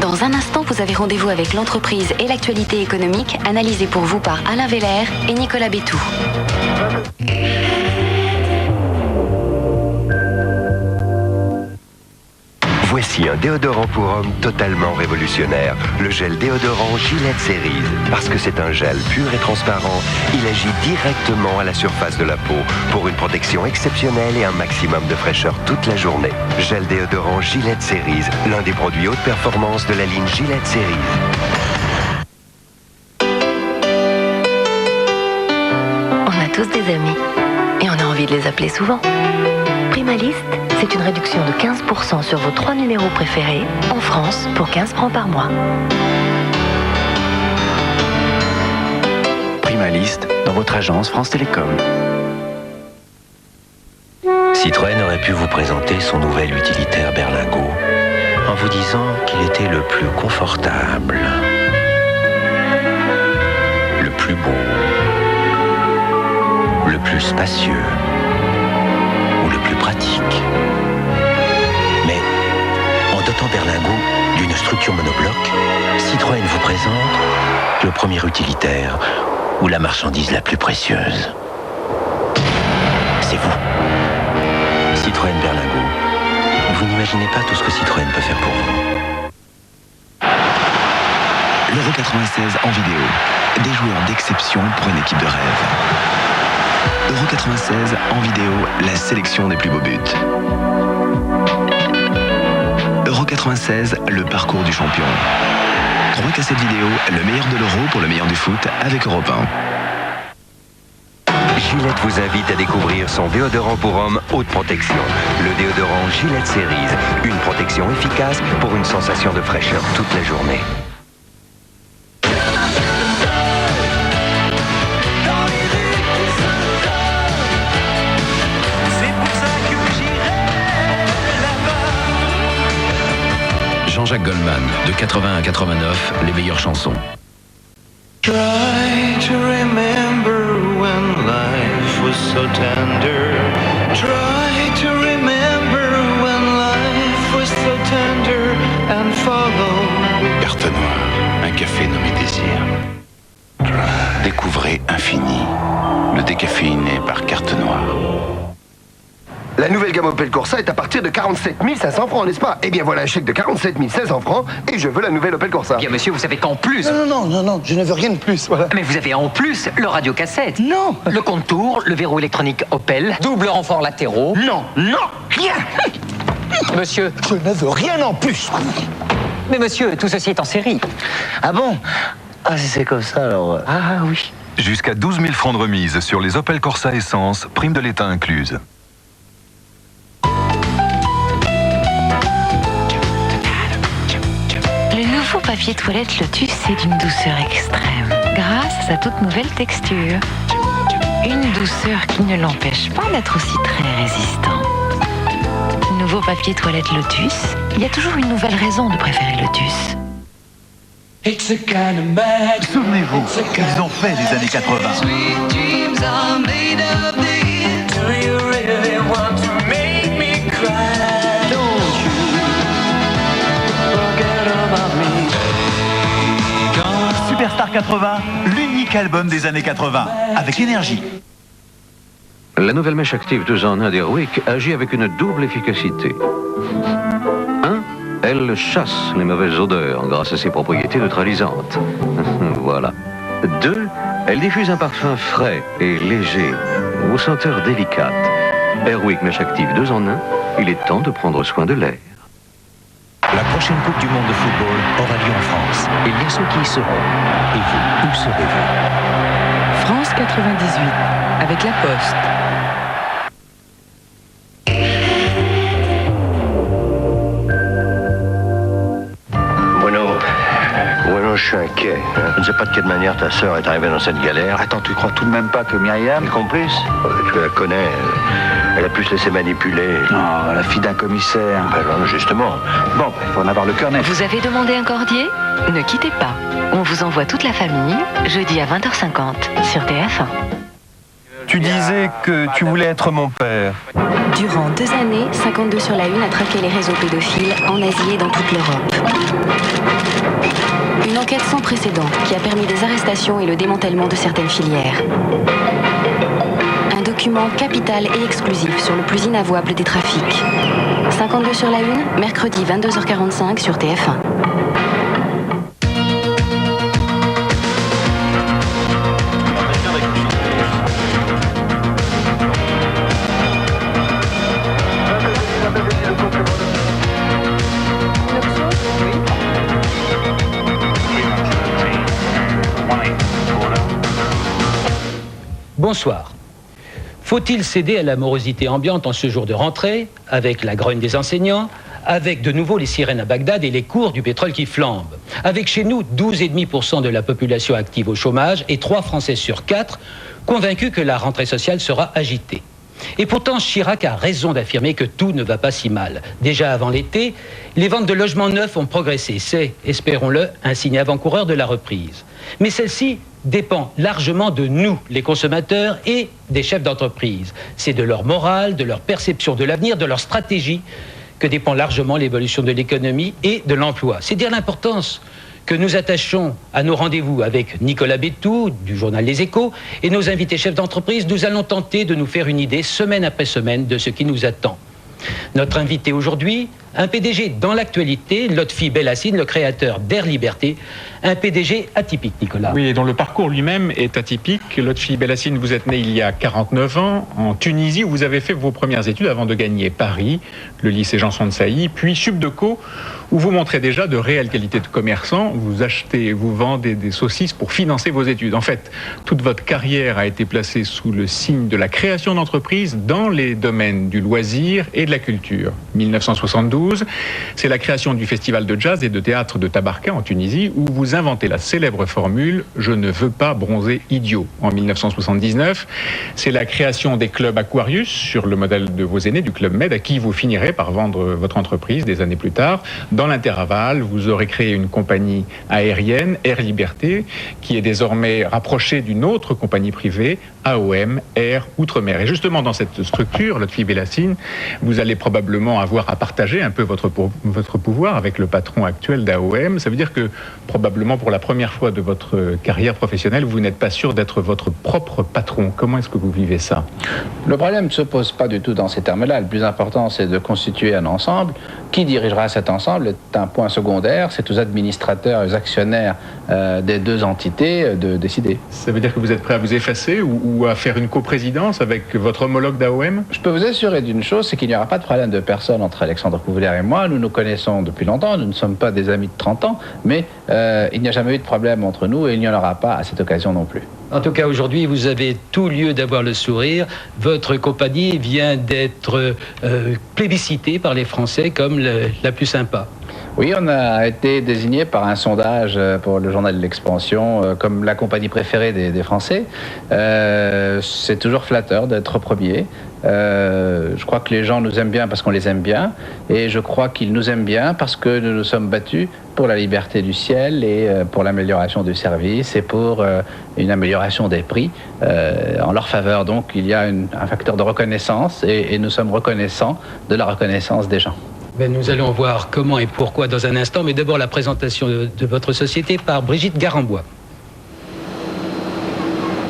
Dans un instant, vous avez rendez-vous avec l'entreprise et l'actualité économique, analysée pour vous par Alain Veller et Nicolas Bétou. Voici un déodorant pour homme totalement révolutionnaire. Le gel déodorant Gillette Series. Parce que c'est un gel pur et transparent, il agit directement à la surface de la peau pour une protection exceptionnelle et un maximum de fraîcheur toute la journée. Gel déodorant Gillette Series, l'un des produits haute performance de la ligne Gillette Series. On a tous des amis et on a envie de les appeler souvent. Primalist, c'est une réduction de 15% sur vos 3 numéros préférés en France pour 15 francs par mois. Primalist, dans votre agence France Télécom. Citroën aurait pu vous présenter son nouvel utilitaire berlingot en vous disant qu'il était le plus confortable, le plus beau, le plus spacieux ou le plus pratique. Mais en dotant berlingot d'une structure monobloc, Citroën vous présente le premier utilitaire ou la marchandise la plus précieuse. C'est vous. Citroën Berlingot. Vous n'imaginez pas tout ce que Citroën peut faire pour vous. L'Euro 96 en vidéo. Des joueurs d'exception pour une équipe de rêve. Euro 96 en vidéo, la sélection des plus beaux buts. Euro 96, le parcours du champion. 3 cassettes vidéo, le meilleur de l'Euro pour le meilleur du foot avec Europe 1. Gillette vous invite à découvrir son déodorant pour homme haute protection. Le déodorant Gillette Series. Une protection efficace pour une sensation de fraîcheur toute la journée. Jean-Jacques Goldman, de 80 à 89, les meilleures chansons. Try to remember when life was so tender. Try to remember when life was so tender and follow. Carte Noire, un café nommé Désir. Découvrez Infini, le décaféiné par Carte Noire. La nouvelle gamme Opel Corsa est à partir de 47 500 francs, n'est-ce pas? Eh bien voilà un chèque de 47 500 francs et je veux la nouvelle Opel Corsa. Bien monsieur, vous savez qu'en plus... Non, je ne veux rien de plus, voilà. Mais vous avez en plus le radiocassette. Non. Le compte-tour, le verrou électronique Opel, double renfort latéraux. Non, rien. Monsieur... Je ne veux rien en plus. Mais monsieur, tout ceci est en série. Ah bon? Ah, c'est comme ça alors. Ah oui. Jusqu'à 12 000 francs de remise sur les Opel Corsa Essence, prime de l'État incluse. Le nouveau papier toilette Lotus, c'est d'une douceur extrême, grâce à sa toute nouvelle texture. Une douceur qui ne l'empêche pas d'être aussi très résistant. Nouveau papier toilette Lotus, il y a toujours une nouvelle raison de préférer Lotus. Souvenez-vous, ils ont fait les années 80. Superstar 80, l'unique album des années 80, avec énergie. La nouvelle mèche active 2 en 1 d'Airwick agit avec une double efficacité. 1. Elle chasse les mauvaises odeurs grâce à ses propriétés neutralisantes. Voilà. 2. Elle diffuse un parfum frais et léger, aux senteurs délicates. Airwick mèche active 2 en 1, il est temps de prendre soin de l'air. La prochaine Coupe du Monde de football aura lieu en France. Il y a ceux qui y seront. Et vous, où serez-vous? France 98, avec La Poste. Bueno, je suis inquiet. Je ne sais pas de quelle manière ta sœur est arrivée dans cette galère. Attends, tu crois tout de même pas que Myriam... Elle complice? Tu la connais. Elle a pu se laisser manipuler. Oh, la fille d'un commissaire. Ben, justement. Bon, il faut en avoir le cœur net. Vous avez demandé un cordier? Ne quittez pas. On vous envoie toute la famille, jeudi à 20h50, sur TF1. Tu Tu disais que tu voulais être mon père. Durant 2 années, 52 sur la Une a traqué les réseaux pédophiles en Asie et dans toute l'Europe. Une enquête sans précédent qui a permis des arrestations et le démantèlement de certaines filières. Un document capital et exclusif sur le plus inavouable des trafics. 52 sur la Une, mercredi 22h45 sur TF1. Bonsoir. Faut-il céder à la morosité ambiante en ce jour de rentrée, avec la grogne des enseignants, avec de nouveau les sirènes à Bagdad et les cours du pétrole qui flambent, avec chez nous 12,5% de la population active au chômage et 3 Français sur 4 convaincus que la rentrée sociale sera agitée. Et pourtant, Chirac a raison d'affirmer que tout ne va pas si mal. Déjà avant l'été, les ventes de logements neufs ont progressé. C'est, espérons-le, un signe avant-coureur de la reprise. Mais celle-ci dépend largement de nous, les consommateurs, et des chefs d'entreprise. C'est de leur morale, de leur perception de l'avenir, de leur stratégie, que dépend largement l'évolution de l'économie et de l'emploi. C'est dire l'importance que nous attachons à nos rendez-vous avec Nicolas Bétou, du journal Les Échos, et nos invités chefs d'entreprise. Nous allons tenter de nous faire une idée, semaine après semaine, de ce qui nous attend. Notre invité aujourd'hui, un PDG dans l'actualité, Lotfi Belassine, le créateur d'Air Liberté, un PDG atypique, Nicolas. Oui, et dont le parcours lui-même est atypique. Lotfi Belassine, vous êtes né il y a 49 ans en Tunisie, où vous avez fait vos premières études avant de gagner Paris, le lycée Janson de Sailly, puis Subdeco, où vous montrez déjà de réelles qualités de commerçant. Vous achetez, vous vendez des saucisses pour financer vos études. En fait, toute votre carrière a été placée sous le signe de la création d'entreprises dans les domaines du loisir et de la culture. 1972, c'est la création du festival de jazz et de théâtre de Tabarka en Tunisie, où vous inventez la célèbre formule « Je ne veux pas bronzer idiot ». En 1979, c'est la création des clubs Aquarius, sur le modèle de vos aînés du Club Med, à qui vous finirez par vendre votre entreprise des années plus tard. Dans l'intervalle, vous aurez créé une compagnie aérienne, Air Liberté, qui est désormais rapprochée d'une autre compagnie privée, AOM, Air Outre-mer. Et justement, dans cette structure, Lotfi Belassine, vous allez probablement avoir à partager un peu votre pouvoir avec le patron actuel d'AOM. Ça veut dire que, probablement pour la première fois de votre carrière professionnelle, vous n'êtes pas sûr d'être votre propre patron. Comment est-ce que vous vivez ça? Le problème ne se pose pas du tout dans ces termes-là. Le plus important, c'est de constituer un ensemble. Qui dirigera cet ensemble est un point secondaire. C'est aux administrateurs, aux actionnaires des deux entités de décider. Ça veut dire que vous êtes prêt à vous effacer ou à faire une coprésidence avec votre homologue d'AOM? Je peux vous assurer d'une chose, c'est qu'il n'y aura pas de problème de personne entre Alexandre Couvillère et moi. Nous nous connaissons depuis longtemps, nous ne sommes pas des amis de 30 ans, mais il n'y a jamais eu de problème entre nous et il n'y en aura pas à cette occasion non plus. En tout cas, aujourd'hui, vous avez tout lieu d'avoir le sourire. Votre compagnie vient d'être plébiscitée par les Français comme la plus sympa. Oui, on a été désigné par un sondage pour le journal de l'Expansion comme la compagnie préférée des Français. C'est toujours flatteur d'être premier. Je crois que les gens nous aiment bien parce qu'on les aime bien, et je crois qu'ils nous aiment bien parce que nous nous sommes battus pour la liberté du ciel et pour l'amélioration du service et pour une amélioration des prix en leur faveur. Donc il y a un facteur de reconnaissance et nous sommes reconnaissants de la reconnaissance des gens. Nous allons voir comment et pourquoi dans un instant, mais d'abord la présentation de votre société par Brigitte Garambois.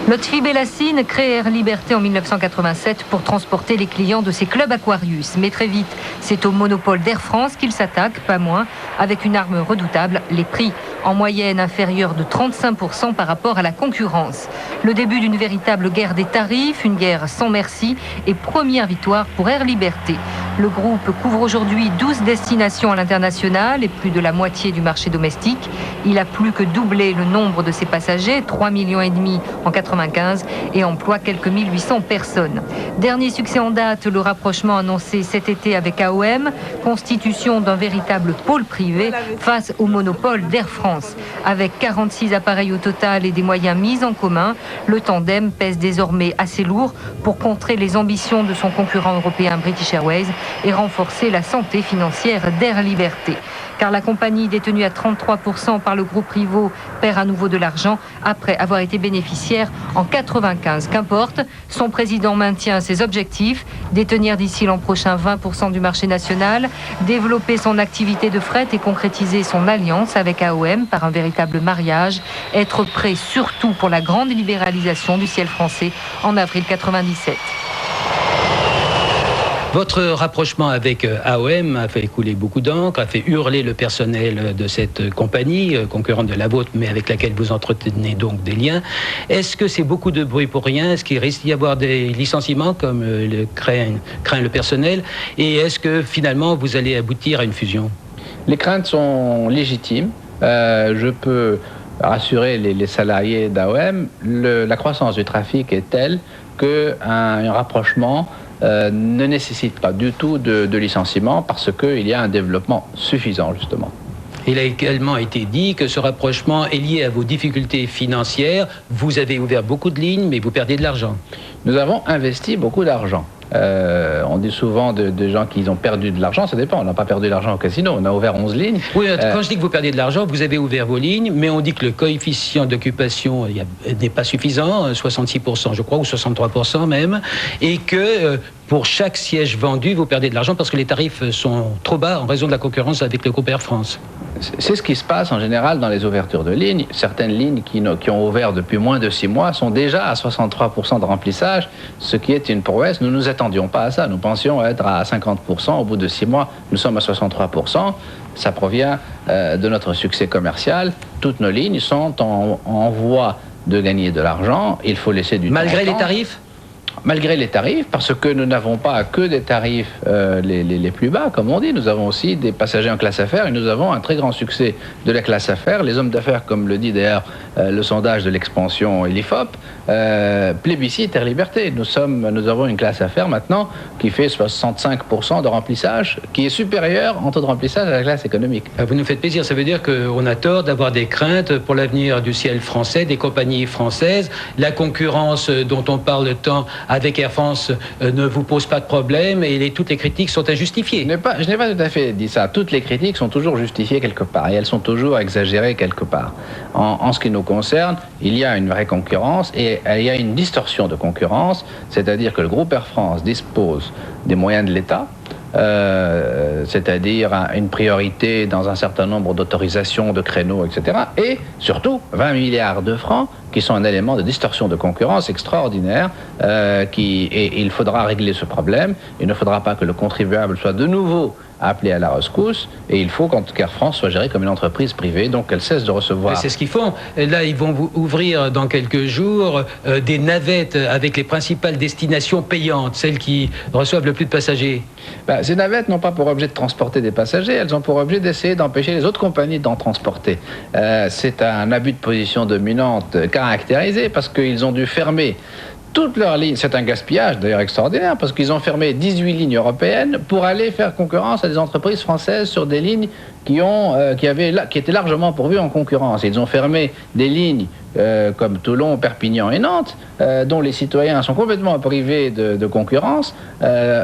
Lotfi Belassine crée Air Liberté en 1987 pour transporter les clients de ses clubs Aquarius. Mais très vite, c'est au monopole d'Air France qu'il s'attaque, pas moins, avec une arme redoutable, les prix. En moyenne inférieurs de 35% par rapport à la concurrence. Le début d'une véritable guerre des tarifs, une guerre sans merci et première victoire pour Air Liberté. Le groupe couvre aujourd'hui 12 destinations à l'international et plus de la moitié du marché domestique. Il a plus que doublé le nombre de ses passagers, 3,5 millions en 1995, et emploie quelques 1800 personnes. Dernier succès en date, le rapprochement annoncé cet été avec AOM, constitution d'un véritable pôle privé face au monopole d'Air France. Avec 46 appareils au total et des moyens mis en commun, le tandem pèse désormais assez lourd pour contrer les ambitions de son concurrent européen British Airways et renforcer la santé financière d'Air Liberté. Car la compagnie détenue à 33% par le groupe Rivaud perd à nouveau de l'argent après avoir été bénéficiaire en 95. Qu'importe, son président maintient ses objectifs, détenir d'ici l'an prochain 20% du marché national, développer son activité de fret et concrétiser son alliance avec AOM par un véritable mariage, être prêt surtout pour la grande libéralisation du ciel français en avril 97. Votre rapprochement avec AOM a fait couler beaucoup d'encre, a fait hurler le personnel de cette compagnie, concurrente de la vôtre, mais avec laquelle vous entretenez donc des liens. Est-ce que c'est beaucoup de bruit pour rien? Est-ce qu'il risque d'y avoir des licenciements, comme le craint le personnel? Et est-ce que finalement vous allez aboutir à une fusion? Les craintes sont légitimes. Je peux rassurer les salariés d'AOM. La croissance du trafic est telle qu'un rapprochement ne nécessite pas du tout de licenciement parce qu'il y a un développement suffisant, justement. Il a également été dit que ce rapprochement est lié à vos difficultés financières. Vous avez ouvert beaucoup de lignes, mais vous perdez de l'argent. Nous avons investi beaucoup d'argent. On dit souvent de gens qui ont perdu de l'argent, ça dépend. On n'a pas perdu de l'argent au casino, on a ouvert 11 lignes. Oui, quand je dis que vous perdez de l'argent, vous avez ouvert vos lignes, mais on dit que le coefficient d'occupation n'est pas suffisant, 66% je crois, ou 63% même, et que pour chaque siège vendu, vous perdez de l'argent parce que les tarifs sont trop bas en raison de la concurrence avec le groupe Air France. C'est ce qui se passe en général dans les ouvertures de lignes. Certaines lignes qui ont ouvert depuis moins de 6 mois sont déjà à 63% de remplissage, ce qui est une prouesse. Nous ne nous attendions pas à ça. Nous pensions être à 50%. Au bout de 6 mois, nous sommes à 63%. Ça provient de notre succès commercial. Toutes nos lignes sont en voie de gagner de l'argent. Il faut laisser du temps. Malgré les tarifs ? Malgré les tarifs, parce que nous n'avons pas que des tarifs les plus bas, comme on dit. Nous avons aussi des passagers en classe affaires et nous avons un très grand succès de la classe affaires. Les hommes d'affaires, comme le dit d'ailleurs le sondage de l'expansion et l'IFOP, plébiscitent Air Liberté. Nous avons une classe affaires maintenant qui fait 65% de remplissage, qui est supérieur en taux de remplissage à la classe économique. Vous nous faites plaisir. Ça veut dire qu'on a tort d'avoir des craintes pour l'avenir du ciel français, des compagnies françaises. La concurrence dont on parle tant avec Air France ne vous pose pas de problème et toutes les critiques sont injustifiées. Je n'ai pas tout à fait dit ça. Toutes les critiques sont toujours justifiées quelque part et elles sont toujours exagérées quelque part. En ce qui nous concerne, il y a une vraie concurrence et il y a une distorsion de concurrence, c'est-à-dire que le groupe Air France dispose des moyens de l'État, c'est-à-dire une priorité dans un certain nombre d'autorisations, de créneaux, etc. Et surtout 20 milliards de francs qui sont un élément de distorsion de concurrence extraordinaire et il faudra régler ce problème. Il ne faudra pas que le contribuable soit de nouveau appelé à la rescousse et il faut qu'Air France soit gérée comme une entreprise privée, donc qu'elle cesse de recevoir. C'est ce qu'ils font. Là, ils vont vous ouvrir dans quelques jours des navettes avec les principales destinations payantes, celles qui reçoivent le plus de passagers. Ces navettes n'ont pas pour objet de transporter des passagers, elles ont pour objet d'essayer d'empêcher les autres compagnies d'en transporter. C'est un abus de position dominante caractérisé parce qu'ils ont dû fermer toutes leurs lignes. C'est un gaspillage d'ailleurs extraordinaire parce qu'ils ont fermé 18 lignes européennes pour aller faire concurrence à des entreprises françaises sur des lignes qui étaient largement pourvues en concurrence. Ils ont fermé des lignes comme Toulon, Perpignan et Nantes, dont les citoyens sont complètement privés de concurrence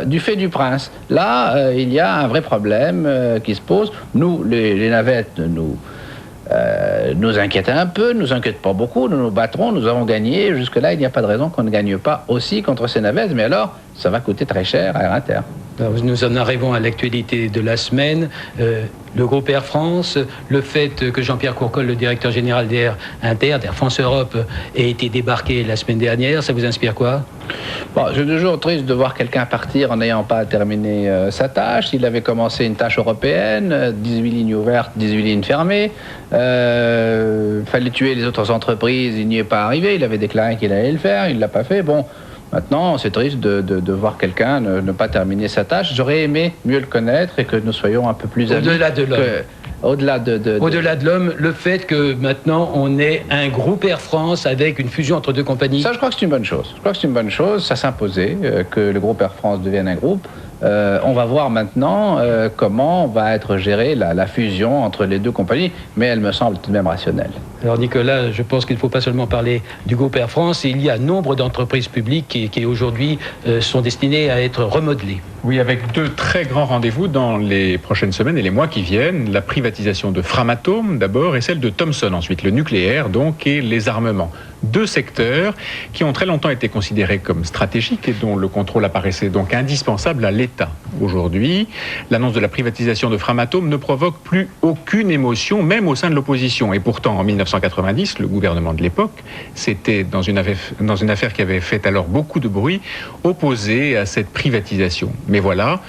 du fait du prince. Là, il y a un vrai problème qui se pose. Nous, les navettes, nous inquiète un peu, nous inquiète pas beaucoup, nous nous battrons, nous avons gagné. Jusque-là, il n'y a pas de raison qu'on ne gagne pas aussi contre ces navettes, mais alors, ça va coûter très cher à Air Inter. Alors, nous en arrivons à l'actualité de la semaine. Le groupe Air France, le fait que Jean-Pierre Courcol, le directeur général d'Air Inter, d'Air France Europe, ait été débarqué la semaine dernière, ça vous inspire quoi? C'est toujours triste de voir quelqu'un partir en n'ayant pas terminé sa tâche. Il avait commencé une tâche européenne, 18 lignes ouvertes, 18 lignes fermées. Fallait tuer les autres entreprises, il n'y est pas arrivé. Il avait déclaré qu'il allait le faire, il ne l'a pas fait. Bon, maintenant, c'est triste de voir quelqu'un ne pas terminer sa tâche. J'aurais aimé mieux le connaître et que nous soyons un peu plus amis. Au-delà de l'homme. Au-delà de l'homme, le fait que maintenant on ait un groupe Air France avec une fusion entre deux compagnies. Ça, je crois que c'est une bonne chose. Je crois que c'est une bonne chose. Ça s'imposait que le groupe Air France devienne un groupe. On va voir maintenant comment va être gérée la fusion entre les deux compagnies, mais elle me semble tout de même rationnelle. Alors Nicolas, je pense qu'il ne faut pas seulement parler du groupe Air France, il y a nombre d'entreprises publiques qui aujourd'hui sont destinées à être remodelées. Oui, avec deux très grands rendez-vous dans les prochaines semaines et les mois qui viennent. La privatisation de Framatome d'abord et celle de Thomson ensuite, le nucléaire donc et les armements. Deux secteurs qui ont très longtemps été considérés comme stratégiques et dont le contrôle apparaissait donc indispensable à l'État. Aujourd'hui, l'annonce de la privatisation de Framatome ne provoque plus aucune émotion, même au sein de l'opposition. Et pourtant, en 1990, le gouvernement de l'époque, c'était dans une affaire qui avait fait alors beaucoup de bruit, opposé à cette privatisation. Mais voilà,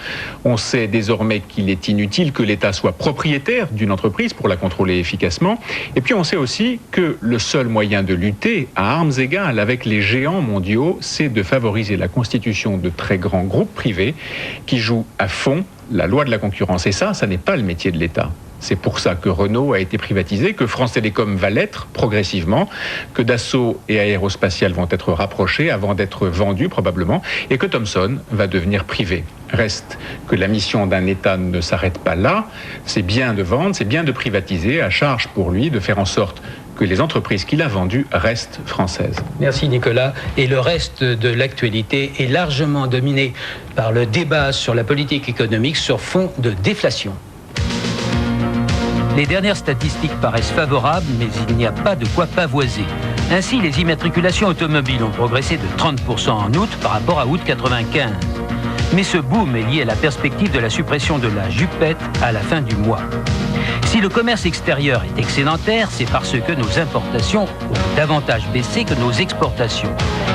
on sait désormais qu'il est inutile que l'État soit propriétaire d'une entreprise pour la contrôler efficacement. Et puis on sait aussi que le seul moyen de lutter à armes égales avec les géants mondiaux, c'est de favoriser la constitution de très grands groupes privés qui jouent à fond la loi de la concurrence. Et ça n'est pas le métier de l'État. C'est pour ça que Renault a été privatisé, que France Télécom va l'être progressivement, que Dassault et Aérospatiale vont être rapprochés avant d'être vendus probablement, et que Thomson va devenir privé. Reste que la mission d'un État ne s'arrête pas là, c'est bien de vendre, c'est bien de privatiser, à charge pour lui de faire en sorte que les entreprises qu'il a vendues restent françaises. Merci Nicolas. Et le reste de l'actualité est largement dominé par le débat sur la politique économique sur fond de déflation. Les dernières statistiques paraissent favorables, mais il n'y a pas de quoi pavoiser. Ainsi, les immatriculations automobiles ont progressé de 30% en août par rapport à août 95. Mais ce boom est lié à la perspective de la suppression de la jupette à la fin du mois. Si le commerce extérieur est excédentaire, c'est parce que nos importations ont davantage baissé que nos exportations.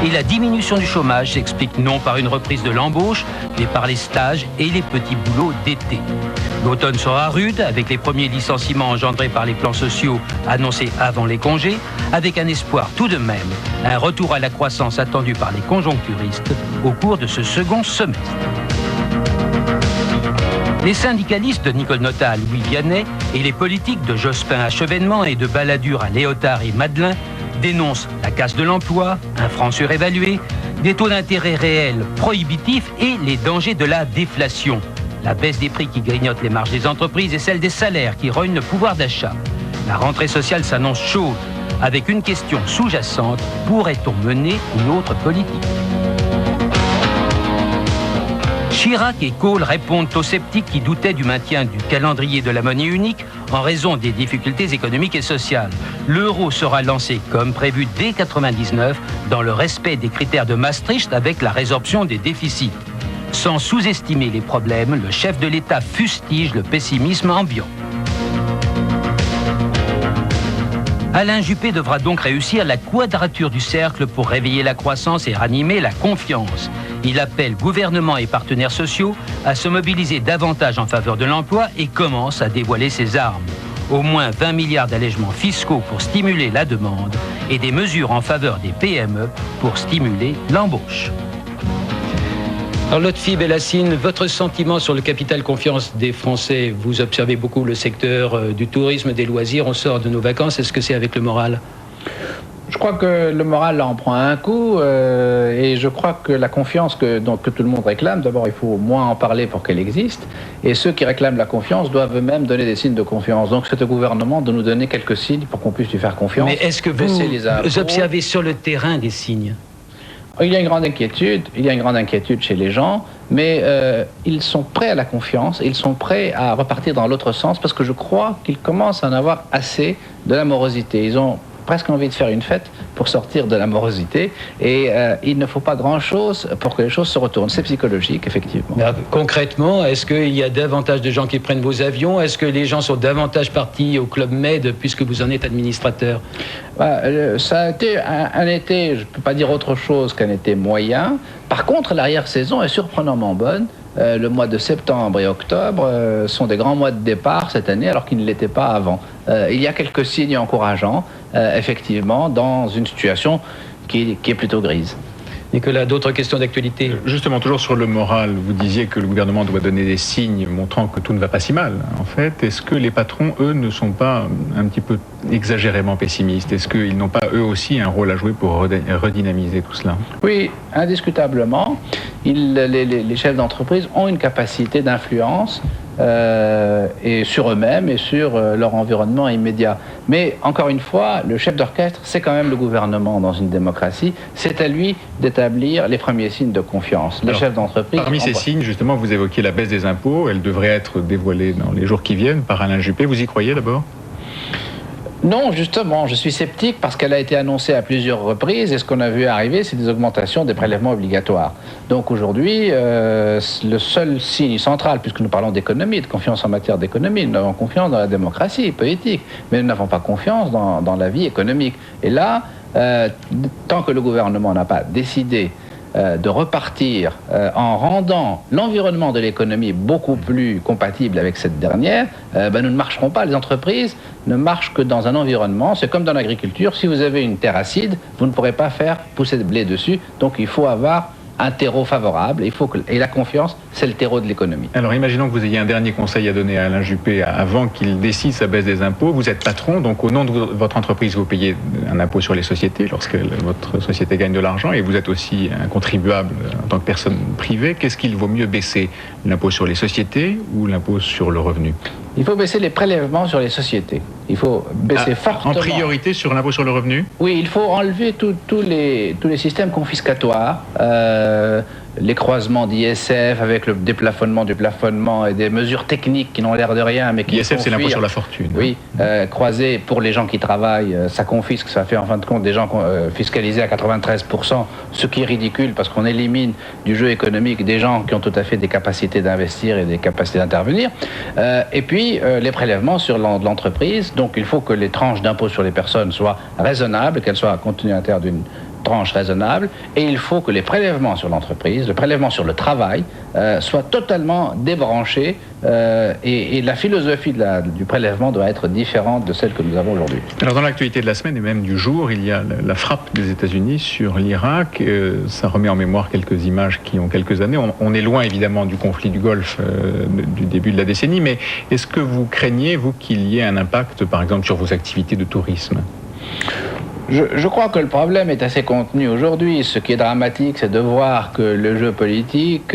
Et la diminution du chômage s'explique non par une reprise de l'embauche, mais par les stages et les petits boulots d'été. L'automne sera rude, avec les premiers licenciements engendrés par les plans sociaux annoncés avant les congés, avec un espoir tout de même, un retour à la croissance attendu par les conjoncturistes au cours de ce second semestre. Les syndicalistes de Nicole Notat à Louis Vianney et les politiques de Jospin à Chevènement et de Balladur à Léotard et Madelin dénoncent la casse de l'emploi, un franc surévalué, des taux d'intérêt réels prohibitifs et les dangers de la déflation. La baisse des prix qui grignote les marges des entreprises et celle des salaires qui rognent le pouvoir d'achat. La rentrée sociale s'annonce chaude, avec une question sous-jacente, pourrait-on mener une autre politique ? Chirac et Kohl répondent aux sceptiques qui doutaient du maintien du calendrier de la monnaie unique en raison des difficultés économiques et sociales. L'euro sera lancé comme prévu dès 1999 dans le respect des critères de Maastricht avec la résorption des déficits. Sans sous-estimer les problèmes, le chef de l'État fustige le pessimisme ambiant. Alain Juppé devra donc réussir la quadrature du cercle pour réveiller la croissance et ranimer la confiance. Il appelle gouvernement et partenaires sociaux à se mobiliser davantage en faveur de l'emploi et commence à dévoiler ses armes. Au moins 20 milliards d'allègements fiscaux pour stimuler la demande et des mesures en faveur des PME pour stimuler l'embauche. Alors Lotfi Bellassine, votre sentiment sur le capital confiance des Français, vous observez beaucoup le secteur du tourisme, des loisirs, on sort de nos vacances, est-ce que c'est avec le moral ? Je crois que le moral en prend un coup et je crois que la confiance que tout le monde réclame, d'abord il faut moins en parler pour qu'elle existe et ceux qui réclament la confiance doivent eux-mêmes donner des signes de confiance. Donc c'est au gouvernement de nous donner quelques signes pour qu'on puisse lui faire confiance. Mais est-ce que vous observez sur le terrain des signes ? Il y a une grande inquiétude chez les gens, mais ils sont prêts à la confiance, ils sont prêts à repartir dans l'autre sens parce que je crois qu'ils commencent à en avoir assez de la morosité. Ils ont presque envie de faire une fête pour sortir de la morosité et il ne faut pas grand-chose pour que les choses se retournent. C'est psychologique, effectivement. Mais concrètement, est-ce qu'il y a davantage de gens qui prennent vos avions ? Est-ce que les gens sont davantage partis au Club Med puisque vous en êtes administrateur ? Ça a été un été, je ne peux pas dire autre chose qu'un été moyen. Par contre, l'arrière-saison est surprenamment bonne. Le mois de septembre et octobre sont des grands mois de départ cette année alors qu'ils ne l'étaient pas avant. Il y a quelques signes encourageants, effectivement, dans une situation qui est plutôt grise. Nicolas, d'autres questions d'actualité ? Justement, toujours sur le moral, vous disiez que le gouvernement doit donner des signes montrant que tout ne va pas si mal. En fait, est-ce que les patrons, eux, ne sont pas un petit peu exagérément pessimistes ? Est-ce qu'ils n'ont pas, eux aussi, un rôle à jouer pour redynamiser tout cela ? Oui, indiscutablement. Les chefs d'entreprise ont une capacité d'influence et sur eux-mêmes et sur leur environnement immédiat. Mais encore une fois, le chef d'orchestre, c'est quand même le gouvernement dans une démocratie. C'est à lui d'établir les premiers signes de confiance. Le chef d'entreprise... Parmi ces signes, justement, vous évoquez la baisse des impôts. Elle devrait être dévoilée dans les jours qui viennent par Alain Juppé. Vous y croyez d'abord ? Non, justement, je suis sceptique parce qu'elle a été annoncée à plusieurs reprises et ce qu'on a vu arriver, c'est des augmentations des prélèvements obligatoires. Donc aujourd'hui, le seul signe central, puisque nous parlons d'économie, de confiance en matière d'économie, nous avons confiance dans la démocratie politique, mais nous n'avons pas confiance dans la vie économique. Et là, tant que le gouvernement n'a pas décidé de repartir en rendant l'environnement de l'économie beaucoup plus compatible avec cette dernière, nous ne marcherons pas. Les entreprises ne marchent que dans un environnement. C'est comme dans l'agriculture. Si vous avez une terre acide, vous ne pourrez pas faire pousser de blé dessus. Donc il faut avoir un terreau favorable. Et la confiance, c'est le terreau de l'économie. Alors imaginons que vous ayez un dernier conseil à donner à Alain Juppé avant qu'il décide sa baisse des impôts. Vous êtes patron, donc au nom de votre entreprise, vous payez un impôt sur les sociétés lorsque votre société gagne de l'argent, et vous êtes aussi un contribuable en tant que personne privée. Qu'est-ce qu'il vaut mieux baisser, l'impôt sur les sociétés ou l'impôt sur le revenu ? Il faut baisser les prélèvements sur les sociétés. Il faut baisser fortement. En priorité sur l'impôt sur le revenu ? Oui, il faut enlever tous les systèmes confiscatoires, les croisements d'ISF avec le déplafonnement du plafonnement et des mesures techniques qui n'ont l'air de rien, mais qui... L'ISF, c'est l'impôt sur la fortune. Oui, croisé pour les gens qui travaillent, ça confisque, ça fait en fin de compte des gens fiscalisés à 93%, ce qui est ridicule parce qu'on élimine du jeu économique des gens qui ont tout à fait des capacités d'investir et des capacités d'intervenir. Et puis, les prélèvements sur l'entreprise. Donc, il faut que les tranches d'impôt sur les personnes soient raisonnables, qu'elles soient contenues à l'intérieur d'une tranche raisonnable, et il faut que les prélèvements sur l'entreprise, le prélèvement sur le travail, soient totalement débranchés, et la philosophie du prélèvement doit être différente de celle que nous avons aujourd'hui. Alors dans l'actualité de la semaine et même du jour, il y a la frappe des États-Unis sur l'Irak. Ça remet en mémoire quelques images qui ont quelques années. On est loin évidemment du conflit du Golfe du début de la décennie, mais est-ce que vous craignez, vous, qu'il y ait un impact, par exemple, sur vos activités de tourisme ? Je crois que le problème est assez contenu aujourd'hui. Ce qui est dramatique, c'est de voir que le jeu politique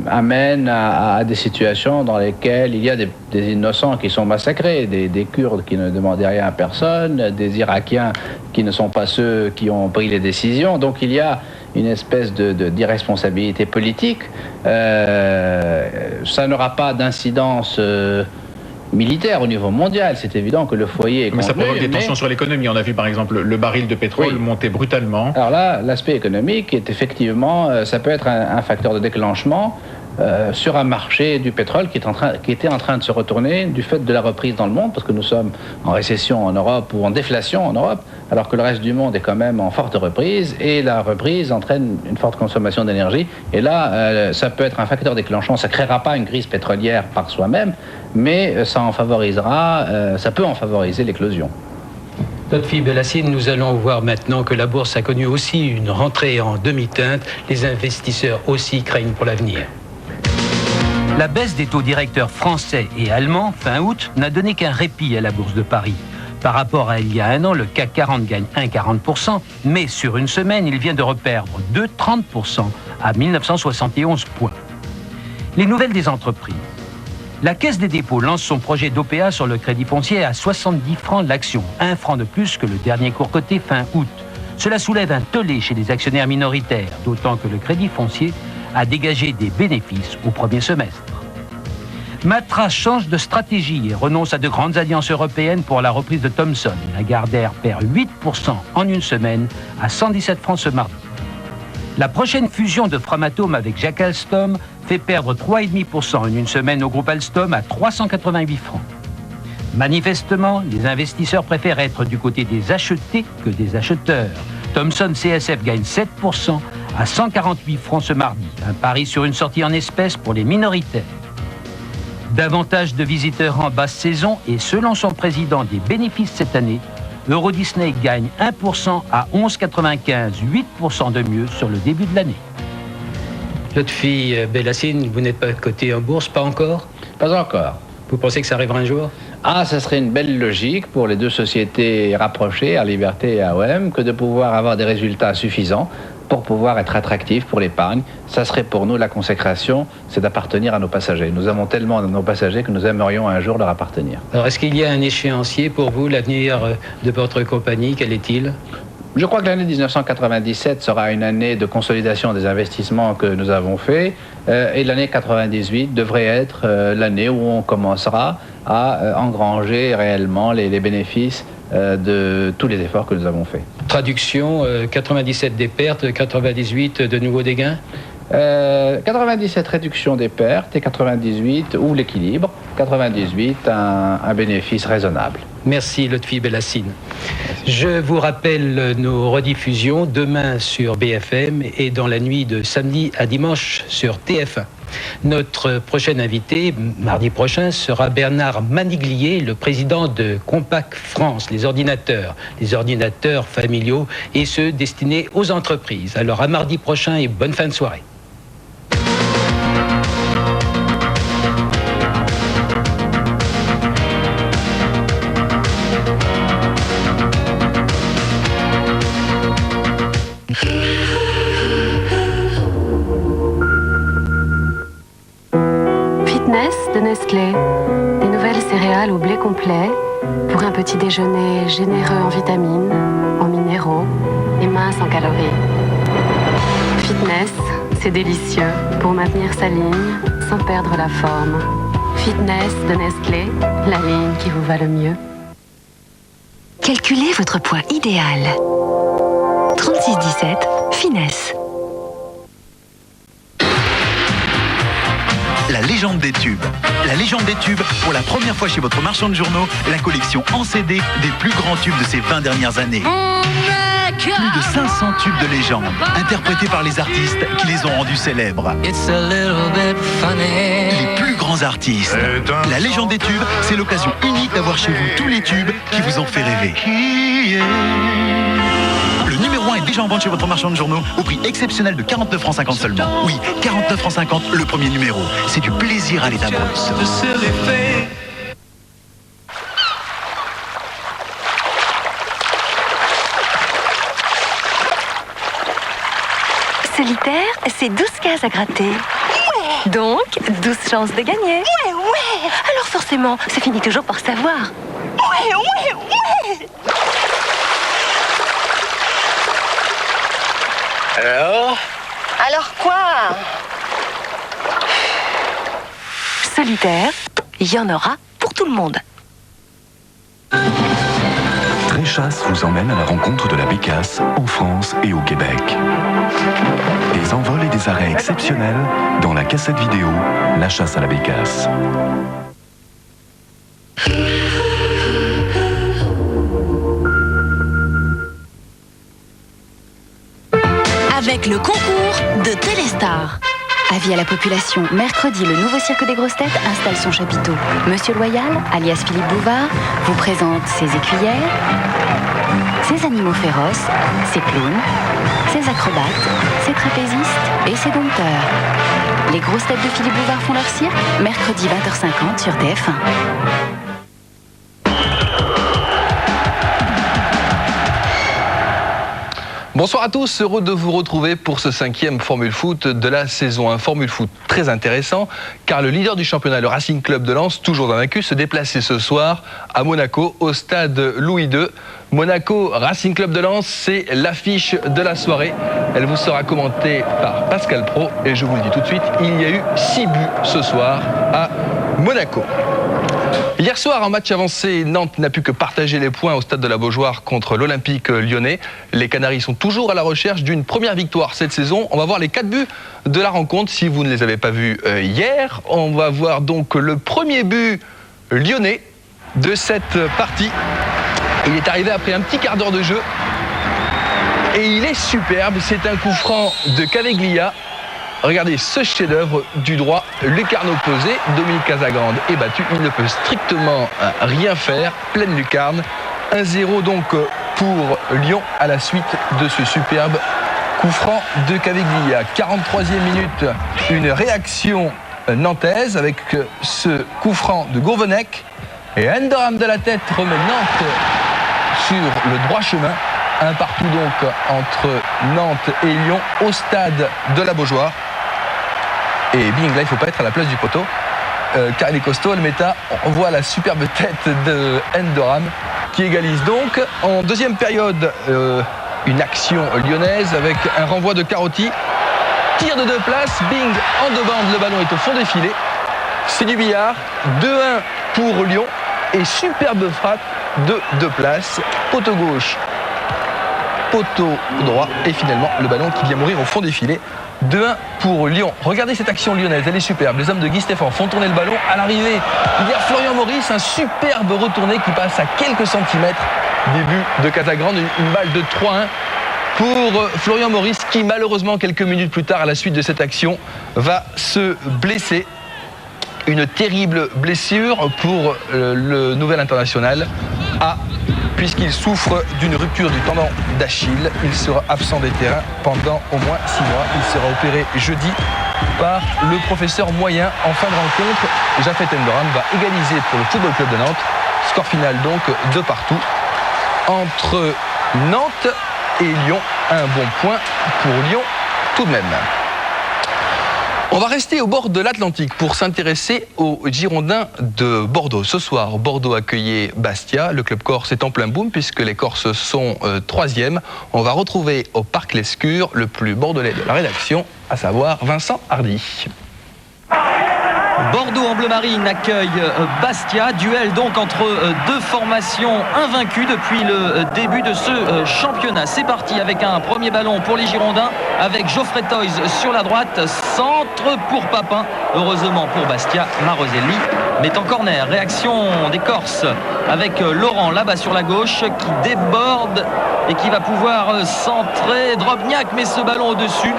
amène à des situations dans lesquelles il y a des innocents qui sont massacrés, des Kurdes qui ne demandaient rien à personne, des Irakiens qui ne sont pas ceux qui ont pris les décisions. Donc il y a une espèce d'irresponsabilité politique. Ça n'aura pas d'incidence militaire au niveau mondial, c'est évident que le foyer est contenu. Mais ça provoque des tensions sur l'économie. On a vu par exemple le baril de pétrole monter brutalement. Alors là, l'aspect économique est effectivement, ça peut être un facteur de déclenchement sur un marché du pétrole qui était en train de se retourner du fait de la reprise dans le monde, parce que nous sommes en récession en Europe ou en déflation en Europe, alors que le reste du monde est quand même en forte reprise, et la reprise entraîne une forte consommation d'énergie. Et là, ça peut être un facteur déclenchant. Ça ne créera pas une crise pétrolière par soi-même, mais ça peut en favoriser l'éclosion. Lotfi Belassine, nous allons voir maintenant que la bourse a connu aussi une rentrée en demi-teinte. Les investisseurs aussi craignent pour l'avenir. La baisse des taux directeurs français et allemands fin août n'a donné qu'un répit à la bourse de Paris. Par rapport à il y a un an, le CAC 40 gagne 1,40%, mais sur une semaine, il vient de reperdre 2,30% à 1971 points. Les nouvelles des entreprises. La Caisse des dépôts lance son projet d'OPA sur le crédit foncier à 70 francs l'action, 1 franc de plus que le dernier cours coté fin août. Cela soulève un tollé chez les actionnaires minoritaires, d'autant que le crédit foncier a dégagé des bénéfices au premier semestre. Matra change de stratégie et renonce à de grandes alliances européennes pour la reprise de Thomson. Lagardère perd 8% en une semaine à 117 francs ce mardi. La prochaine fusion de Framatome avec Jacques Alstom fait perdre 3,5% en une semaine au groupe Alstom à 388 francs. Manifestement, les investisseurs préfèrent être du côté des achetés que des acheteurs. Thomson CSF gagne 7% à 148 francs ce mardi. Un pari sur une sortie en espèces pour les minoritaires. Davantage de visiteurs en basse saison et selon son président des bénéfices cette année, Euro Disney gagne 1% à 11,95, 8% de mieux sur le début de l'année. Lotfi Belassine, vous n'êtes pas coté en bourse, pas encore ? Pas encore. Vous pensez que ça arrivera un jour ? Ah, ça serait une belle logique pour les deux sociétés rapprochées, Air Liberté et AOM, que de pouvoir avoir des résultats suffisants pour pouvoir être attractif pour l'épargne. Ça serait pour nous la consécration, c'est d'appartenir à nos passagers. Nous avons tellement de nos passagers que nous aimerions un jour leur appartenir. Alors, est-ce qu'il y a un échéancier pour vous, l'avenir de votre compagnie? Quel est-il? Je crois que l'année 1997 sera une année de consolidation des investissements que nous avons faits et l'année 98 devrait être l'année où on commencera à engranger réellement les bénéfices de tous les efforts que nous avons faits. Traduction, 97 des pertes, 98 de nouveaux des gains? 97 réduction des pertes et 98 ou l'équilibre, 98 un bénéfice raisonnable. Merci Lotfi Belassine. Je vous rappelle nos rediffusions demain sur BFM et dans la nuit de samedi à dimanche sur TF1. Notre prochain invité, mardi prochain, sera Bernard Maniglier, le président de Compaq France, les ordinateurs familiaux et ceux destinés aux entreprises. Alors à mardi prochain et bonne fin de soirée. De Nestlé, des nouvelles céréales au blé complet pour un petit déjeuner généreux en vitamines, en minéraux et mince en calories. Fitness, c'est délicieux pour maintenir sa ligne sans perdre la forme. Fitness de Nestlé, la ligne qui vous va le mieux. Calculez votre poids idéal. 36-17, Finesse. La légende des tubes. La légende des tubes, pour la première fois chez votre marchand de journaux, la collection en CD des plus grands tubes de ces 20 dernières années. Plus de 500 tubes de légende, interprétés par les artistes qui les ont rendus célèbres. Les plus grands artistes. La légende des tubes, c'est l'occasion unique d'avoir chez vous tous les tubes qui vous ont fait rêver. Le numéro 1 est déjà en vente chez votre marchand de journaux au prix exceptionnel de 49 francs 50 seulement. Oui, 49 francs 50, le premier numéro. C'est du plaisir à l'état brut. Solitaire, c'est 12 cases à gratter. Ouais. Donc, 12 chances de gagner. Ouais. Alors forcément, ça finit toujours par savoir. Ouais. Alors quoi? Solitaire, il y en aura pour tout le monde. Tréchasse vous emmène à la rencontre de la bécasse en France et au Québec. Des envols et des arrêts exceptionnels dans la cassette vidéo La chasse à la bécasse. Avec le concours de Téléstar. Avis à la population, mercredi, le nouveau cirque des grosses têtes installe son chapiteau. Monsieur Loyal, alias Philippe Bouvard, vous présente ses écuyères, ses animaux féroces, ses clowns, ses acrobates, ses trapézistes et ses dompteurs. Les grosses têtes de Philippe Bouvard font leur cirque, mercredi 20h50 sur TF1. Bonsoir à tous, heureux de vous retrouver pour ce 5e Formule Foot de la saison. Un Formule Foot très intéressant car le leader du championnat, le Racing Club de Lens, toujours invaincu, se déplaçait ce soir à Monaco au stade Louis II. Monaco Racing Club de Lens, c'est l'affiche de la soirée. Elle vous sera commentée par Pascal Pro et je vous le dis tout de suite, il y a eu 6 buts ce soir à Monaco. Hier soir, en match avancé, Nantes n'a pu que partager les points au stade de la Beaujoire contre l'Olympique lyonnais. Les Canaries sont toujours à la recherche d'une première victoire cette saison. On va voir les 4 buts de la rencontre si vous ne les avez pas vus hier. On va voir donc le premier but lyonnais de cette partie. Il est arrivé après un petit quart d'heure de jeu et il est superbe. C'est un coup franc de Caveglia. Regardez ce chef-d'œuvre du droit, lucarne opposée, Dominique Casagrande est battu, il ne peut strictement rien faire, pleine lucarne, 1-0 donc pour Lyon à la suite de ce superbe coup franc de Caveglia. 43e minute, une réaction nantaise avec ce coup franc de Gourvenec et Endoram de la tête remet Nantes sur le droit chemin Un partout donc entre Nantes et Lyon au stade de la Beaujoire. Et bing, là il ne faut pas être à la place du poteau. Car il est costaud, Almeta, on voit la superbe tête de Endoram qui égalise donc. En deuxième période, une action lyonnaise avec un renvoi de Carotti. Tir de 2 places, bing, en 2 bandes, le ballon est au fond des filets. C'est du billard, 2-1 pour Lyon et superbe frappe de 2 places. Poteau gauche, poteau droit et finalement le ballon qui vient mourir au fond des filets. 2-1 pour Lyon. Regardez cette action lyonnaise, elle est superbe. Les hommes de Guy Stéphane font tourner le ballon. À l'arrivée, il y a Florian Maurice, un superbe retourné qui passe à quelques centimètres des buts de Catagrande. Une balle de 3-1 pour Florian Maurice qui malheureusement quelques minutes plus tard à la suite de cette action va se blesser. Une terrible blessure pour le nouvel international puisqu'il souffre d'une rupture du tendon d'Achille. Il sera absent des terrains pendant au moins 6 mois. Il sera opéré jeudi par le professeur Moyen. En fin de rencontre, Jafet Endoram va égaliser pour le Football Club de Nantes. Score final donc 2 partout entre Nantes et Lyon. Un bon point pour Lyon tout de même. On va rester au bord de l'Atlantique pour s'intéresser aux Girondins de Bordeaux. Ce soir, Bordeaux accueillait Bastia. Le club corse est en plein boom puisque les Corses sont 3e. On va retrouver au Parc Lescure le plus bordelais de la rédaction, à savoir Vincent Hardy. Bordeaux en bleu marine accueille Bastia, duel donc entre 2 formations invaincues depuis le début de ce championnat. C'est parti avec un premier ballon pour les Girondins avec Geoffrey Toys sur la droite, centre pour Papin. Heureusement pour Bastia, Maroselli met en corner. Réaction des Corses avec Laurent là-bas sur la gauche qui déborde et qui va pouvoir centrer. Drobniak met ce ballon au-dessus.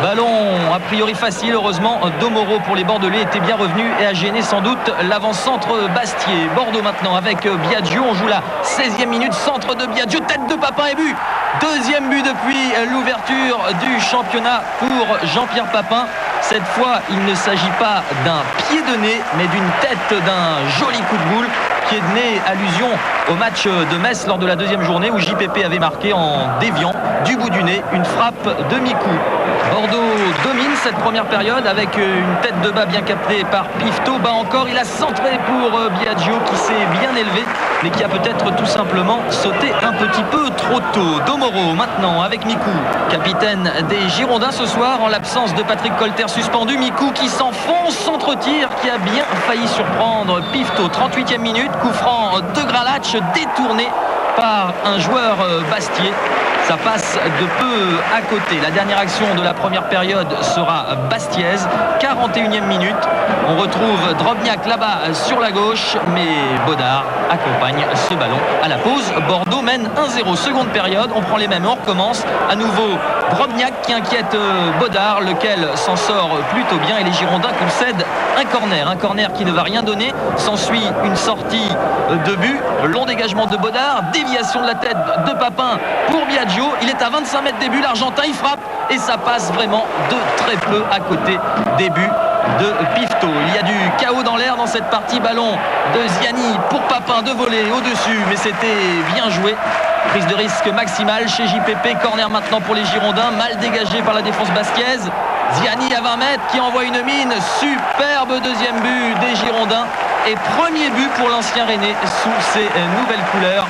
Ballon a priori facile, heureusement Domoro pour les Bordelais était bien revenu et a gêné sans doute l'avant-centre Bastier. Bordeaux maintenant avec Biagio, on joue la 16e minute, centre de Biagio, tête de Papin et but. 2e but depuis l'ouverture du championnat pour Jean-Pierre Papin. Cette fois, il ne s'agit pas d'un pied de nez, mais d'une tête d'un joli coup de boule. Pied de nez, allusion au match de Metz lors de la 2e journée où JPP avait marqué en déviant du bout du nez une frappe de Mikou. Bordeaux domine cette première période avec une tête de bas bien captée par Pifto. Bas encore, il a centré pour Biagio qui s'est bien élevé mais qui a peut-être tout simplement sauté un petit peu trop tôt. Domoro maintenant avec Mikou, capitaine des Girondins ce soir en l'absence de Patrick Colter suspendu. Mikou qui s'enfonce, centre-tir qui a bien failli surprendre Pifto. 38e minute, coup franc de Gralach détourné par un joueur Bastier. Ça passe de peu à côté. La dernière action de la première période sera bastiaise. 41e minute. On retrouve Drobniak là-bas sur la gauche, mais Bodard accompagne ce ballon à la pause. Bordeaux mène 1-0. Seconde période, on prend les mêmes et on recommence. À nouveau Drobniak qui inquiète Bodard, lequel s'en sort plutôt bien et les Girondins concèdent un corner qui ne va rien donner. S'ensuit une sortie de but. Long dégagement de Bodard, déviation de la tête de Papin pour Biagio. Il est à 25 mètres des buts, l'Argentin il frappe et ça passe vraiment de très peu à côté des buts de Pifto. Il y a du chaos dans l'air dans cette partie. Ballon de Ziani pour Papin de voler au-dessus, mais c'était bien joué. Prise de risque maximale chez JPP. Corner maintenant pour les Girondins, mal dégagé par la défense bastiaise. Ziani à 20 mètres qui envoie une mine. Superbe 2e but des Girondins et 1er but pour l'ancien Rennais sous ses nouvelles couleurs.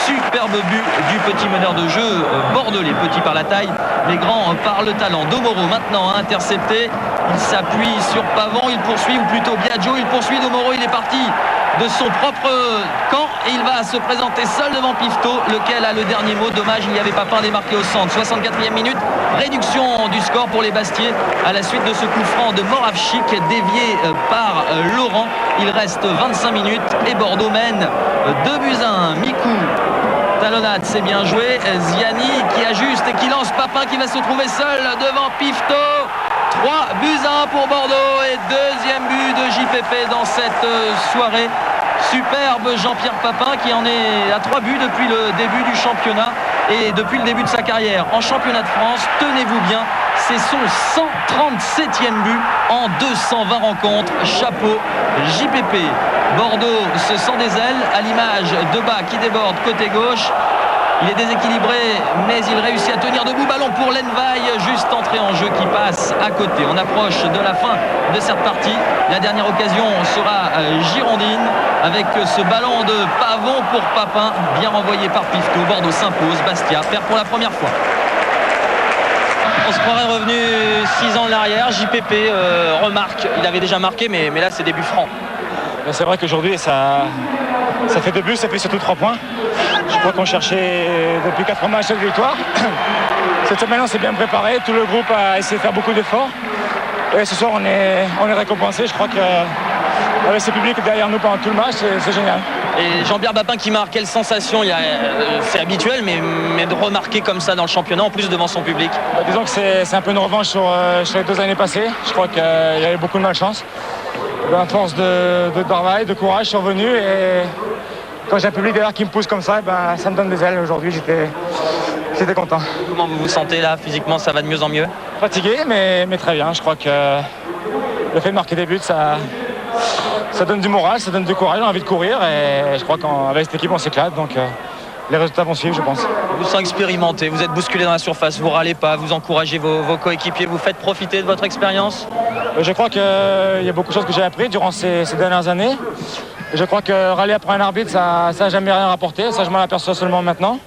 Superbe but du petit meneur de jeu bordelais, petit par la taille mais grand par le talent. Domoro maintenant a intercepté, il s'appuie sur Pavon, il poursuit, ou plutôt Biagio, il poursuit Domoro, il est parti de son propre camp et il va se présenter seul devant Pifto, lequel a le dernier mot. Dommage, il n'y avait pas Papin démarqué au centre. 64e minute, réduction du score pour les Bastiers à la suite de ce coup franc de Moravchik dévié par Laurent. Il reste 25 minutes et Bordeaux mène 2-1. Mikou talonnade, c'est bien joué. Ziani qui ajuste et qui lance Papin qui va se retrouver seul devant Pifto. 3-1 pour Bordeaux et 2e but de JPP dans cette soirée. Superbe Jean-Pierre Papin qui en est à 3 buts depuis le début du championnat et depuis le début de sa carrière en championnat de France. Tenez-vous bien, c'est son 137e but en 220 rencontres. Chapeau JPP. Bordeaux se sent des ailes à l'image de Bas qui déborde côté gauche. Il est déséquilibré, mais il réussit à tenir debout. Ballon pour Lenvaille, juste entrée en jeu qui passe à côté. On approche de la fin de cette partie. La dernière occasion sera girondine avec ce ballon de Pavon pour Papin, bien renvoyé par Pifto. Bordeaux s'impose, Bastia perd pour la première fois. On se croirait revenu 6 ans en arrière. JPP remarque, il avait déjà marqué, mais là c'est début franc. C'est vrai qu'aujourd'hui ça fait 2 buts, ça fait surtout 3 points. Je crois qu'on cherchait depuis 4 matchs cette victoire. Cette semaine on s'est bien préparé, tout le groupe a essayé de faire beaucoup d'efforts. Et ce soir on est récompensé. Je crois qu'avec ce public derrière nous pendant tout le match, c'est génial. Et Jean-Pierre Papin qui marque, quelle sensation. C'est habituel, mais de remarquer comme ça dans le championnat, en plus devant son public. Disons que c'est un peu une revanche sur les 2 années passées. Je crois qu'il y avait beaucoup de malchance. À force de travail, de courage, je suis revenu et quand j'ai un public derrière qui me pousse comme ça, ça me donne des ailes. Aujourd'hui, j'étais content. Comment vous vous sentez là, physiquement, ça va de mieux en mieux? Fatigué, mais très bien. Je crois que le fait de marquer des buts, ça donne du moral, ça donne du courage, on a envie de courir et je crois qu'avec cette équipe, on s'éclate. Donc les résultats vont suivre, je pense. Vous vous sentez expérimenté, vous êtes bousculé dans la surface, vous râlez pas, vous encouragez vos coéquipiers, vous faites profiter de votre expérience? Je crois qu'il y a beaucoup de choses que j'ai appris durant ces dernières années. Je crois que râler après un arbitre, ça n'a jamais rien rapporté. Ça, je m'en aperçois seulement maintenant.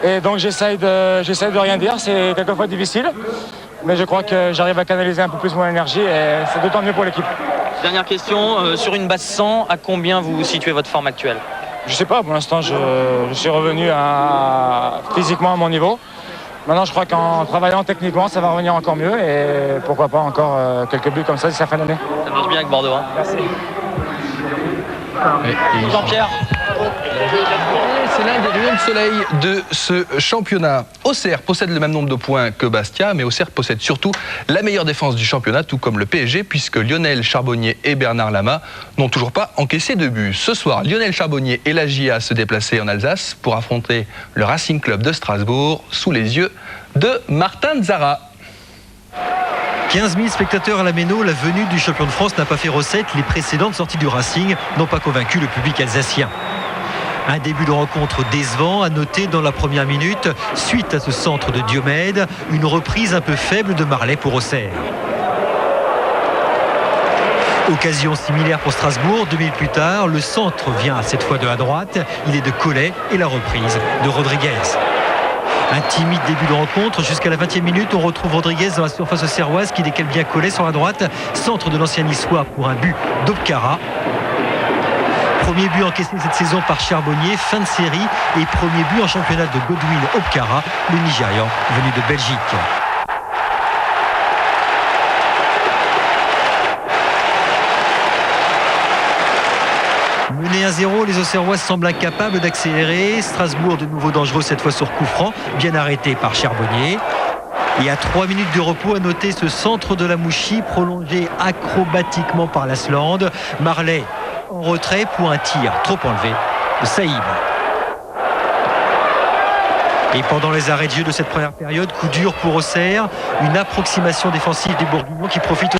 Et donc j'essaye de rien dire, c'est quelquefois difficile. Mais je crois que j'arrive à canaliser un peu plus mon énergie et c'est d'autant mieux pour l'équipe. Dernière question, sur une base 100, à combien vous situez votre forme actuelle? Je sais pas, pour l'instant je suis revenu physiquement à mon niveau. Maintenant je crois qu'en travaillant techniquement ça va revenir encore mieux et pourquoi pas encore quelques buts comme ça d'ici la fin d'année. Ça marche bien avec Bordeaux. Hein. Merci. Jean-Pierre. C'est l'un des rayons de soleil de ce championnat. Auxerre possède le même nombre de points que Bastia, mais Auxerre possède surtout la meilleure défense du championnat, tout comme le PSG, puisque Lionel Charbonnier et Bernard Lama n'ont toujours pas encaissé de but. Ce soir, Lionel Charbonnier et la GIA se déplacer en Alsace pour affronter le Racing Club de Strasbourg sous les yeux de Martin Zara. 15 000 spectateurs à la Méno, la venue du champion de France n'a pas fait recette. Les précédentes sorties du Racing n'ont pas convaincu le public alsacien. Un début de rencontre décevant à noter dans la première minute. Suite à ce centre de Diomède, une reprise un peu faible de Marley pour Auxerre. Occasion similaire pour Strasbourg, 2 minutes plus tard. Le centre vient cette fois de la droite. Il est de Collet et la reprise de Rodriguez. Un timide début de rencontre jusqu'à la 20e minute. On retrouve Rodriguez dans la surface auxerroise qui décale bien Collet sur la droite. Centre de l'ancien niçois pour un but d'Opkara. Premier but encaissé cette saison par Charbonnier, fin de série. Et premier but en championnat de Godwin Opkara, le Nigérian venu de Belgique. Mené à 0, les Auxerrois semblent incapables d'accélérer. Strasbourg de nouveau dangereux cette fois sur coup franc, bien arrêté par Charbonnier. Et à 3 minutes de repos, à noter ce centre de la Mouchi prolongé acrobatiquement par l'Asland. Marley en retrait pour un tir trop enlevé de Saïb. Et pendant les arrêts de jeu de cette première période, coup dur pour Auxerre, une approximation défensive des Bourguignons qui profitent